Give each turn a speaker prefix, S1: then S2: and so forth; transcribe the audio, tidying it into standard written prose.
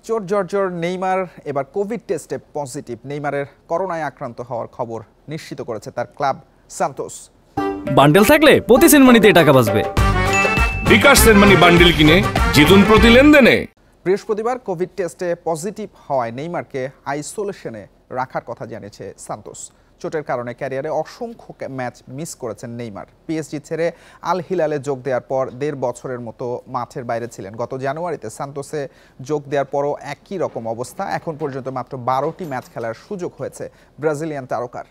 S1: চোট জর্জর নেইমার এবার কোভিড টেস্টে পজিটিভ। নেইমারের করোনায় আক্রান্ত হওয়ার খবর নিশ্চিত করেছে তার ক্লাব সান্তোস।
S2: বান্ডেল থাকলে প্রতি সেনমানিতে টাকা বাঁচবে।
S3: বিকাশ সেনমানি বান্ডেল কিনে জিতুন প্রতি লেনদেনে।
S1: বৃহস্পতিবার কোভিড টেস্টে পজিটিভ হওয়ায় নেইমারকে আইসোলেশনে রাখার কথা জানিয়েছে সান্তোস। চোটের কারণে ক্যারিয়ারে অসংখ্য ম্যাচ মিস করেছেন নেইমার। পিএসজি ছেড়ে আল হিলালে যোগ দেওয়ার পর ১.৫ বছরের মতো মাঠের বাইরে ছিলেন। গত জানুয়ারিতে সান্তোসে যোগ দেওয়ার পরও একই রকম অবস্থা। এখন পর্যন্ত মাত্র ১২টি ম্যাচ খেলার সুযোগ হয়েছে ব্রাজিলিয়ান তারকার।